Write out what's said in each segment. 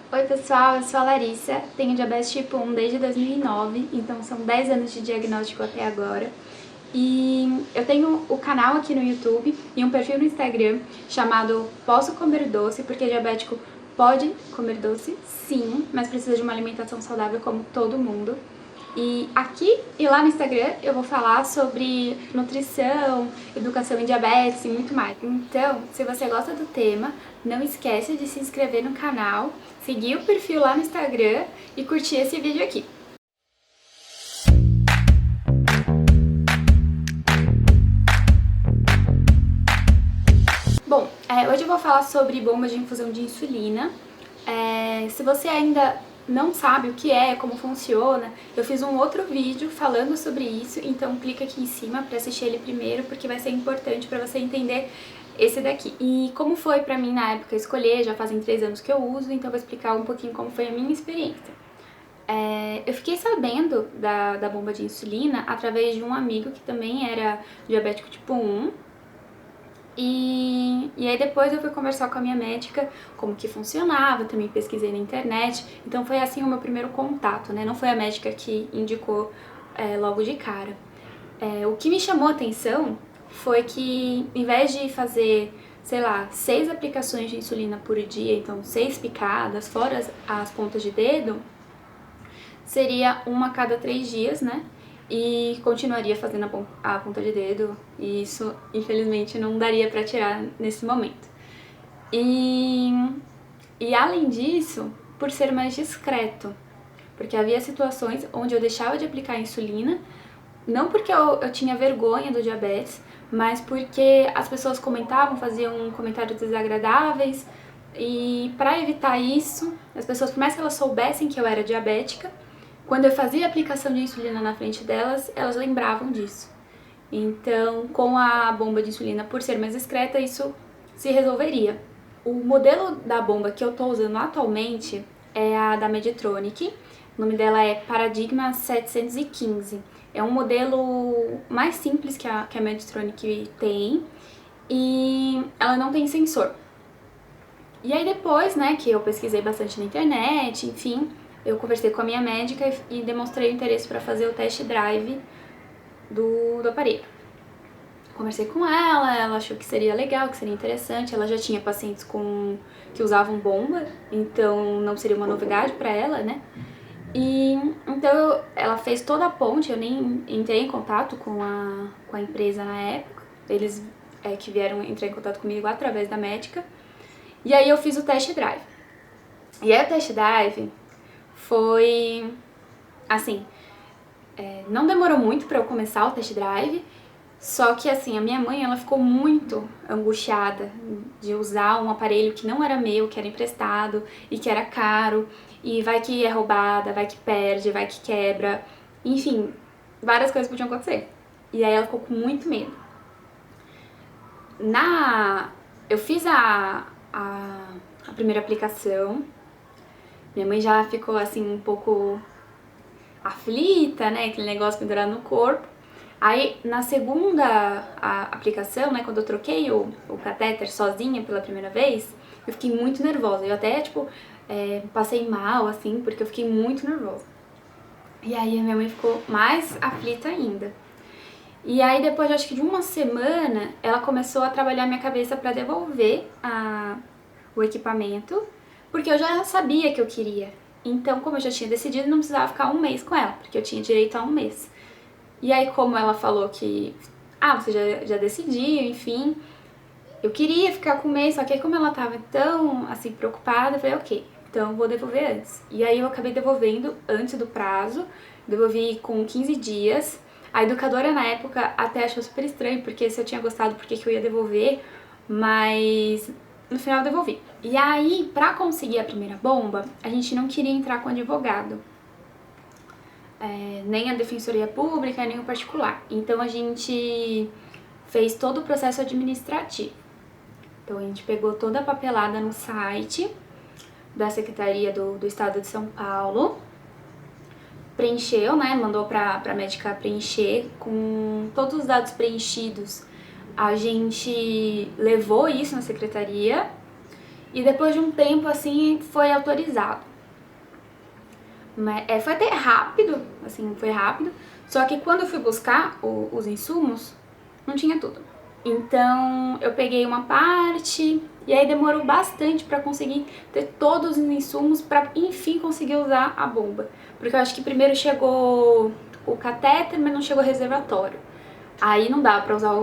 Oi pessoal, eu sou a Larissa, tenho diabetes tipo 1 desde 2009, então são 10 anos de diagnóstico até agora. E eu tenho o canal aqui no YouTube e um perfil no Instagram chamado Posso Comer Doce, porque diabético pode comer doce, sim, mas precisa de uma alimentação saudável como todo mundo. E aqui e lá no Instagram eu vou falar sobre nutrição, educação em diabetes e muito mais. Então, se você gosta do tema, não esquece de se inscrever no canal, seguir o perfil lá no Instagram e curtir esse vídeo aqui. Bom, hoje eu vou falar sobre bomba de infusão de insulina. Se você ainda não sabe o que é, como funciona, eu fiz um outro vídeo falando sobre isso, então clica aqui em cima para assistir ele primeiro, porque vai ser importante para você entender esse daqui. E como foi pra mim na época escolher, já fazem 3 anos que eu uso, então eu vou explicar um pouquinho como foi a minha experiência. Eu fiquei sabendo da bomba de insulina através de um amigo que também era diabético tipo 1, e aí depois eu fui conversar com a minha médica como que funcionava, também pesquisei na internet, então foi assim o meu primeiro contato, né? Não foi a médica que indicou logo de cara. O que me chamou a atenção foi que em vez de fazer, sei lá, 6 aplicações de insulina por dia, então 6 picadas, fora as pontas de dedo, seria uma a cada 3 dias, né? E continuaria fazendo a ponta de dedo, e isso infelizmente não daria pra tirar nesse momento. E além disso, por ser mais discreto, porque havia situações onde eu deixava de aplicar a insulina, não porque eu tinha vergonha do diabetes, mas porque as pessoas comentavam, faziam comentários desagradáveis, e para evitar isso, as pessoas, por mais que elas soubessem que eu era diabética, quando eu fazia a aplicação de insulina na frente delas, elas lembravam disso. Então, com a bomba de insulina, por ser mais discreta, isso se resolveria. O modelo da bomba que eu estou usando atualmente é a da Medtronic. O nome dela é Paradigma 715. É um modelo mais simples que a Medtronic tem e ela não tem sensor. E aí depois, né, que eu pesquisei bastante na internet, enfim, eu conversei com a minha médica e demonstrei o interesse para fazer o test drive do aparelho. Conversei com ela achou que seria legal, que seria interessante, ela já tinha pacientes que usavam bomba, então não seria uma novidade para ela, né? E então ela fez toda a ponte, eu nem entrei em contato com a empresa na época, eles que vieram entrar em contato comigo através da médica, e aí eu fiz o test drive. E aí o test drive foi, assim, não demorou muito pra eu começar o test drive, só que assim, a minha mãe, ela ficou muito angustiada de usar um aparelho que não era meu, que era emprestado e que era caro, e vai que é roubada, vai que perde, vai que quebra, enfim, várias coisas podiam acontecer. E aí ela ficou com muito medo. Eu fiz a primeira aplicação, minha mãe já ficou assim um pouco aflita, né, aquele negócio pendurado no corpo. Aí na segunda aplicação, né, quando eu troquei o catéter sozinha pela primeira vez, eu fiquei muito nervosa. Eu até, tipo, passei mal, assim, porque eu fiquei muito nervosa. E aí a minha mãe ficou mais aflita ainda. E aí depois, acho que de uma semana, ela começou a trabalhar minha cabeça pra devolver o equipamento, porque eu já sabia que eu queria. Então, como eu já tinha decidido, não precisava ficar um mês com ela, porque eu tinha direito a um mês. E aí, como ela falou que, você já decidiu, enfim, eu queria ficar com um mês, só que aí como ela tava tão, assim, preocupada, eu falei, ok, então vou devolver antes. E aí eu acabei devolvendo antes do prazo, devolvi com 15 dias. A educadora na época até achou super estranho, porque se eu tinha gostado, por que eu ia devolver, mas no final eu devolvi. E aí, pra conseguir a primeira bomba, a gente não queria entrar com advogado. Nem a Defensoria Pública, nem o particular. Então a gente fez todo o processo administrativo. Então a gente pegou toda a papelada no site da Secretaria do Estado de São Paulo, preencheu, né, mandou pra médica preencher, com todos os dados preenchidos, a gente levou isso na secretaria e depois de um tempo, assim, foi autorizado. Mas, foi até rápido, assim, foi rápido, só que quando eu fui buscar os insumos, não tinha tudo. Então eu peguei uma parte e aí demorou bastante pra conseguir ter todos os insumos pra enfim conseguir usar a bomba. Porque eu acho que primeiro chegou o catéter, mas não chegou o reservatório. Aí não dava pra usar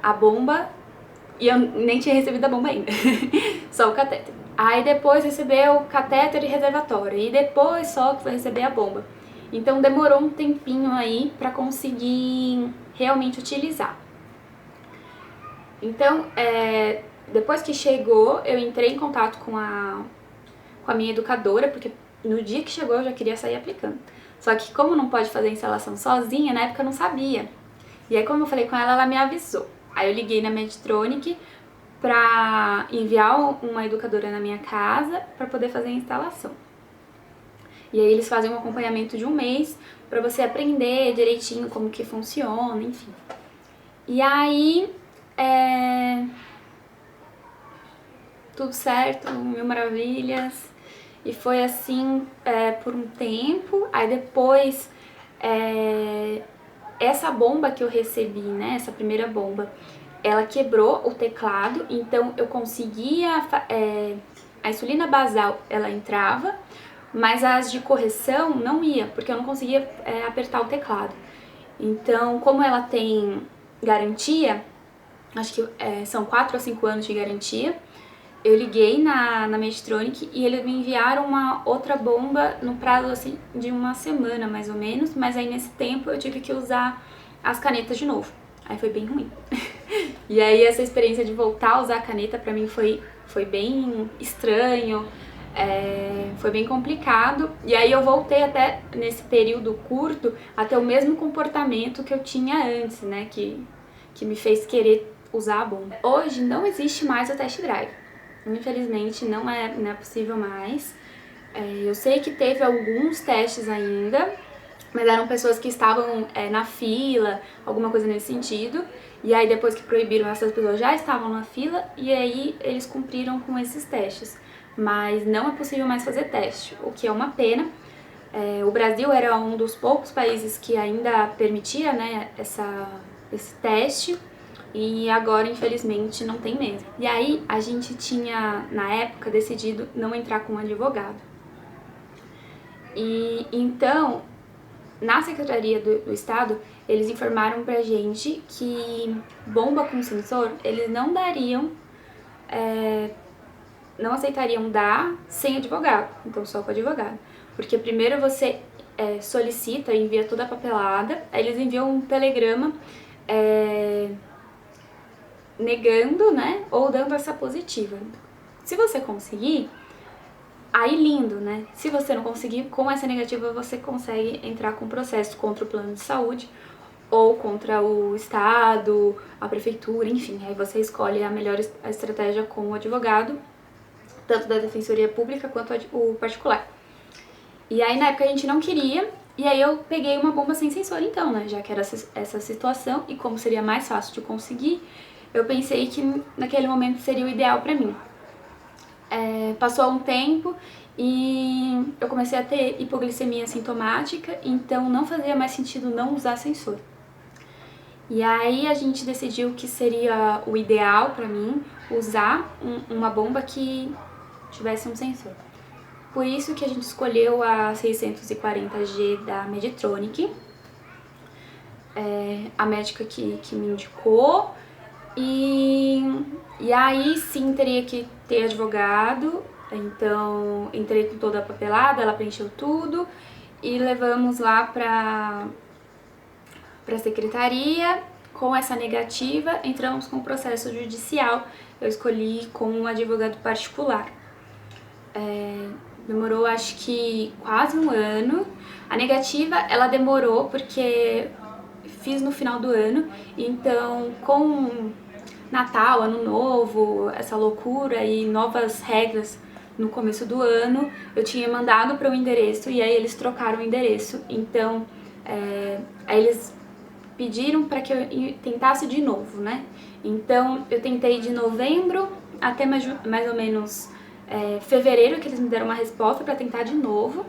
a bomba e eu nem tinha recebido a bomba ainda, só o catéter. Aí depois recebeu o catéter e reservatório e depois só que foi receber a bomba. Então demorou um tempinho aí pra conseguir realmente utilizar. Então, depois que chegou, eu entrei em contato com a minha educadora, porque no dia que chegou eu já queria sair aplicando. Só que como não pode fazer a instalação sozinha, na época eu não sabia. E aí como eu falei com ela, ela me avisou. Aí eu liguei na Medtronic pra enviar uma educadora na minha casa pra poder fazer a instalação. E aí eles fazem um acompanhamento de um mês pra você aprender direitinho como que funciona, enfim. E aí, tudo certo, mil maravilhas. E foi assim por um tempo. Aí depois, essa bomba que eu recebi, né, essa primeira bomba, ela quebrou o teclado, então eu conseguia, a insulina basal ela entrava, mas as de correção não ia, porque eu não conseguia apertar o teclado. Então, como ela tem garantia, acho que são 4 ou 5 anos de garantia, eu liguei na Medtronic e eles me enviaram uma outra bomba no prazo assim, de uma semana mais ou menos, mas aí nesse tempo eu tive que usar as canetas de novo. Aí foi bem ruim. E aí essa experiência de voltar a usar a caneta pra mim foi bem estranho, foi bem complicado. E aí eu voltei até nesse período curto a ter o mesmo comportamento que eu tinha antes, né, que me fez querer usar a bomba. Hoje não existe mais o test drive. Infelizmente não é possível mais. Eu sei que teve alguns testes ainda, mas eram pessoas que estavam na fila, alguma coisa nesse sentido. E aí depois que proibiram, essas pessoas já estavam na fila e aí eles cumpriram com esses testes. Mas não é possível mais fazer teste, o que é uma pena. O Brasil era um dos poucos países que ainda permitia, né, esse teste. E agora, infelizmente, não tem mesmo. E aí, a gente tinha, na época, decidido não entrar com um advogado. E então, na Secretaria do Estado, eles informaram pra gente que bomba com sensor, eles não dariam, não aceitariam dar sem advogado, então só com advogado. Porque primeiro você solicita, envia toda a papelada, aí eles enviam um telegrama negando, né, ou dando essa positiva. Se você conseguir, aí lindo, né? Se você não conseguir, com essa negativa você consegue entrar com processo contra o plano de saúde ou contra o estado, a prefeitura, enfim. Aí você escolhe a melhor estratégia com o advogado, tanto da defensoria pública quanto o particular. E aí na época a gente não queria, e aí eu peguei uma bomba sem sensor então, né? Já que era essa situação, e como seria mais fácil de conseguir, eu pensei que naquele momento seria o ideal pra mim. Passou um tempo e eu comecei a ter hipoglicemia sintomática, então não fazia mais sentido não usar sensor. E aí a gente decidiu que seria o ideal pra mim usar uma bomba que tivesse um sensor. Por isso que a gente escolheu a 640G da Medtronic, a médica que me indicou. E aí sim teria que ter advogado, então entrei com toda a papelada, ela preencheu tudo e levamos lá pra secretaria. Com essa negativa, entramos com o processo judicial, eu escolhi com um advogado particular. Demorou acho que quase um ano. A negativa ela demorou porque fiz no final do ano, então com Natal, Ano Novo, essa loucura e novas regras no começo do ano, eu tinha mandado para o endereço e aí eles trocaram o endereço, então aí eles pediram para que eu tentasse de novo, né? Então eu tentei de novembro até mais ou menos fevereiro que eles me deram uma resposta pra tentar de novo.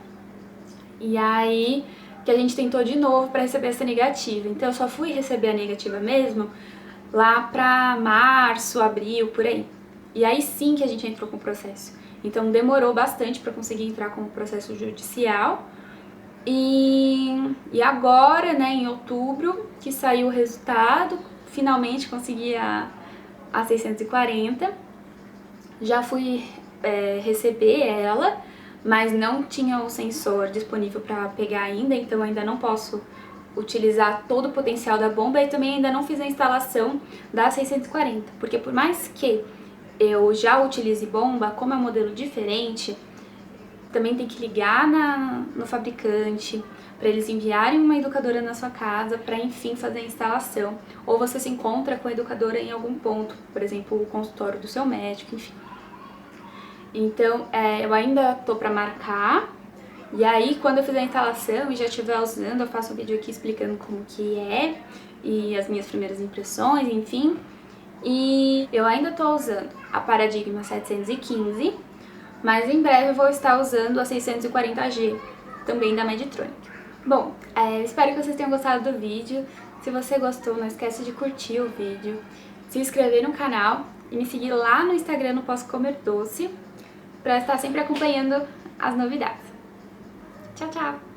E aí que a gente tentou de novo pra receber essa negativa. Então eu só fui receber a negativa mesmo lá pra março, abril, por aí. E aí sim que a gente entrou com o processo. Então demorou bastante pra conseguir entrar com o processo judicial. E agora, né, em outubro, que saiu o resultado, finalmente consegui a 640. Já fui receber ela, mas não tinha o sensor disponível para pegar ainda, então ainda não posso utilizar todo o potencial da bomba e também ainda não fiz a instalação da 640, porque por mais que eu já utilize bomba, como é um modelo diferente, também tem que ligar no fabricante, para eles enviarem uma educadora na sua casa para enfim fazer a instalação. Ou você se encontra com a educadora em algum ponto, por exemplo, o consultório do seu médico, enfim. Então, eu ainda tô para marcar, e aí quando eu fizer a instalação e já estiver usando, eu faço um vídeo aqui explicando como que é, e as minhas primeiras impressões, enfim. E eu ainda tô usando a Paradigma 715, mas em breve eu vou estar usando a 640G, também da Medtronic. Bom, espero que vocês tenham gostado do vídeo. Se você gostou, não esquece de curtir o vídeo, se inscrever no canal e me seguir lá no Instagram, no Posso Comer Doce, para estar sempre acompanhando as novidades. Tchau, tchau!